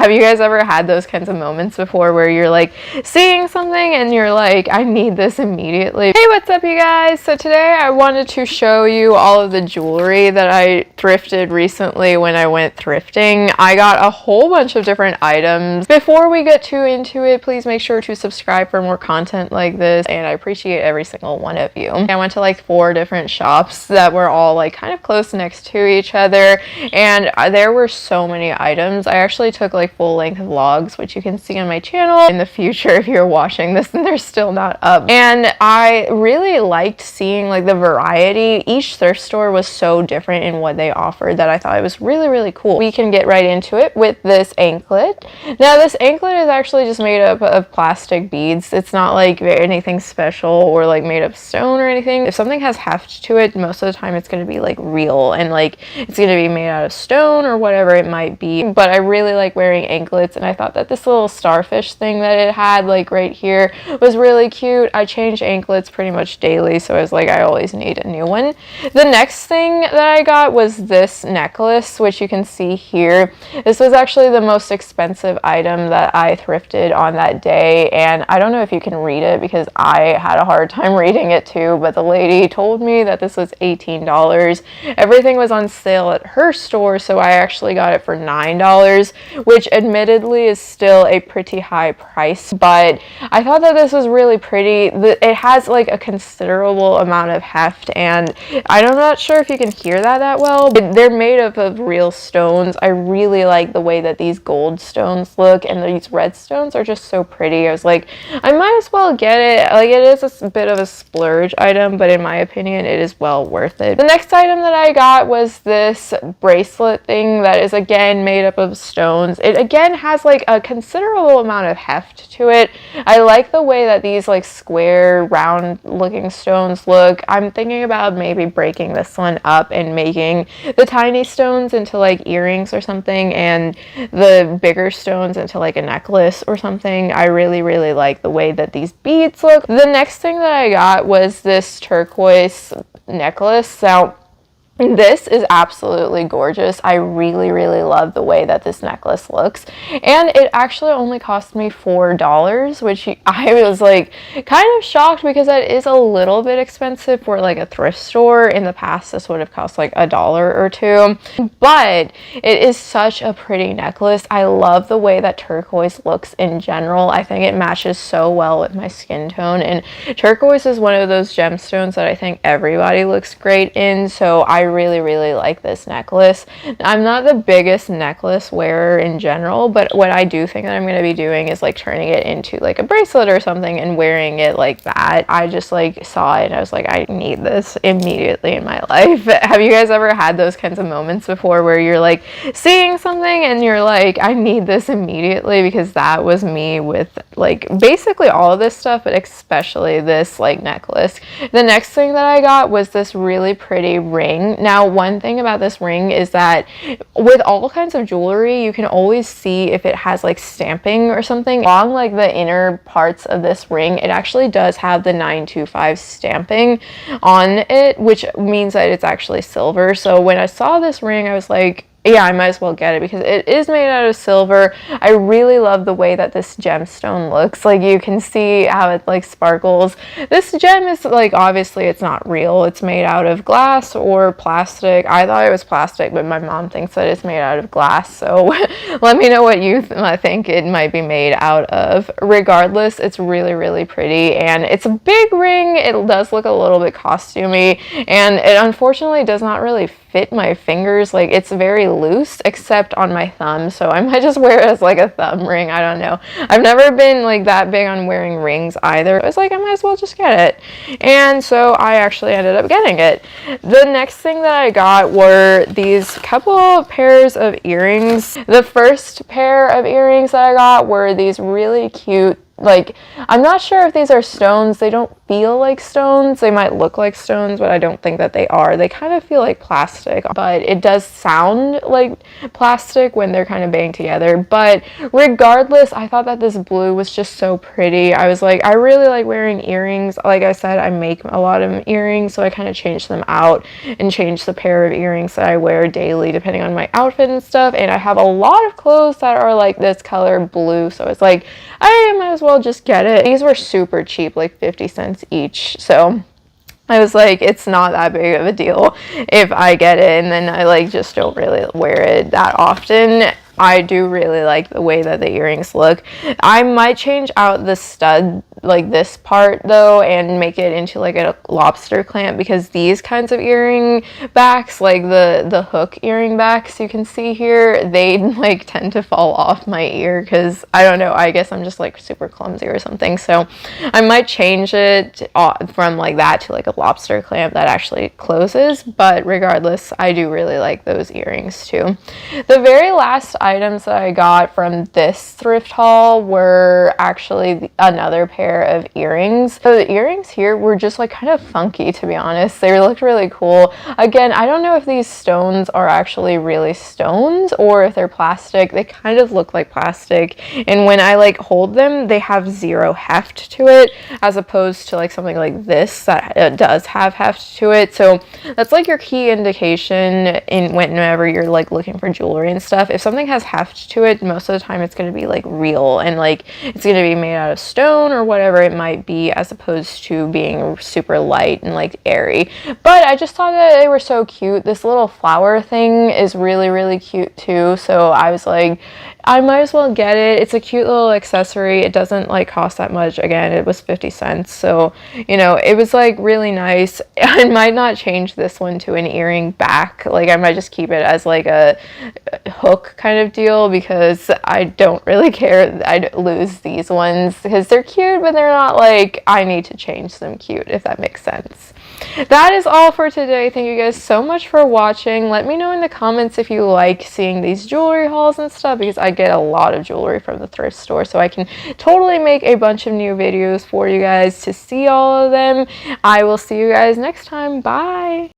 Have you guys ever had those kinds of moments before where you're like seeing something and you're like, I need this immediately? Hey, what's up, you guys? So today I wanted to show you all of the jewelry that I thrifted recently when I went thrifting. I got a whole bunch of different items. Before we get too into it, please make sure to subscribe for more content like this, and I appreciate every single one of you. I went to like 4 different shops that were all like kind of close next to each other, and there were so many items. I actually took like full-length vlogs, which you can see on my channel in the future if you're watching this and they're still not up. And I really liked seeing like the variety. Each thrift store was so different in what they offered that I thought it was really cool. We can get right into it with this anklet. Now this anklet is actually just made up of plastic beads. It's not like anything special or like made of stone or anything. If something has heft to it, most of the time it's going to be like real and like it's going to be made out of stone or whatever it might be. But I really like wearing anklets, and I thought that this little starfish thing that it had like right here was really cute. I change anklets pretty much daily, so I was like, I always need a new one. The next thing that I got was this necklace, which you can see here. This was actually the most expensive item that I thrifted on that day, and I don't know if you can read it because I had a hard time reading it too, but the lady told me that this was $18. Everything was on sale at her store, so I actually got it for $9, which admittedly is still a pretty high price, but I thought that this was really pretty. It has like a considerable amount of heft, and I'm not sure if you can hear that well, but they're made up of real stones. I really like the way that these gold stones look, and these red stones are just so pretty. I was like, I might as well get it. Like, it is a bit of a splurge item, but in my opinion it is well worth it. The next item that I got was this bracelet thing that is again made up of stones. It again has like a considerable amount of heft to it. I like the way that these like square round looking stones look. I'm thinking about maybe breaking this one up and making the tiny stones into like earrings or something, and the bigger stones into like a necklace or something. I really like the way that these beads look. The next thing that I got was this turquoise necklace. Now this is absolutely gorgeous. I really love the way that this necklace looks, and it actually only cost me $4, which I was like kind of shocked because that is a little bit expensive for like a thrift store. In the past this would have cost like $1 or $2, but it is such a pretty necklace. I love the way that turquoise looks in general. I think it matches so well with my skin tone, and turquoise is one of those gemstones that I think everybody looks great in, so I really like this necklace. I'm not the biggest necklace wearer in general, but what I do think that I'm going to be doing is like turning it into like a bracelet or something and wearing it like that. I just like saw it and I was like, I need this immediately in my life. Have you guys ever had those kinds of moments before where you're like seeing something and you're like, I need this immediately? Because that was me with like basically all of this stuff, but especially this like necklace. The next thing that I got was this really pretty ring. Now, one thing about this ring is that with all kinds of jewelry, you can always see if it has like stamping or something along like the inner parts of this ring. It actually does have the 925 stamping on it, which means that it's actually silver. So when I saw this ring, I was like, yeah, I might as well get it because it is made out of silver. I really love the way that this gemstone looks. Like, you can see how it like sparkles. This gem is like, obviously it's not real. It's made out of glass or plastic. I thought it was plastic, but my mom thinks that it's made out of glass. So let me know what you think it might be made out of. Regardless, it's really pretty, and it's a big ring. It does look a little bit costumey, and it unfortunately does not really fit my fingers. Like, it's very loose except on my thumb, so I might just wear it as like a thumb ring. I don't know. I've never been like that big on wearing rings either. I was like, I might as well just get it, and so I actually ended up getting it. The next thing that I got were these couple pairs of earrings. The first pair of earrings that I got were these really cute like, I'm not sure if these are stones. They don't feel like stones. They might look like stones, but I don't think that they are. They kind of feel like plastic, but it does sound like plastic when they're kind of banged together. But regardless, I thought that this blue was just so pretty. I was like, I really like wearing earrings. Like I said, I make a lot of earrings, so I kind of changed them out and changed the pair of earrings that I wear daily depending on my outfit and stuff. And I have a lot of clothes that are like this color blue, so it's like I might as well just get it. These were super cheap, like 50 cents each, so I was like, it's not that big of a deal if I get it, and then I like just don't really wear it that often. I do really like the way that the earrings look. I might change out the stud, like this part though, and make it into like a lobster clamp, because these kinds of earring backs, like the hook earring backs you can see here, they like tend to fall off my ear because I don't know, I guess I'm just like super clumsy or something. So I might change it from like that to like a lobster clamp that actually closes. But regardless, I do really like those earrings too. The very last items that I got from this thrift haul were actually another pair of earrings. So the earrings here were just like kind of funky, to be honest. They looked really cool. Again, I don't know if these stones are actually really stones or if they're plastic. They kind of look like plastic, and when I like hold them, they have zero heft to it, as opposed to like something like this that does have heft to it. So that's like your key indication in whenever you're like looking for jewelry and stuff. If something has heft to it, most of the time it's going to be like real, and like it's going to be made out of stone or whatever it might be, as opposed to being super light and like airy. But I just thought that they were so cute. This little flower thing is really, really cute too, so I was like, I might as well get it. It's a cute little accessory. It doesn't like cost that much. Again, it was 50 cents. So, you know, it was like really nice. I might not change this one to an earring back. Like I might just keep it as like a hook kind of deal, because I don't really care. I'd lose these ones because they're cute, but they're not like I need to change them cute, if that makes sense. That is all for today. Thank you guys so much for watching. Let me know in the comments if you like seeing these jewelry hauls and stuff, because I get a lot of jewelry from the thrift store, so I can totally make a bunch of new videos for you guys to see all of them. I will see you guys next time. Bye.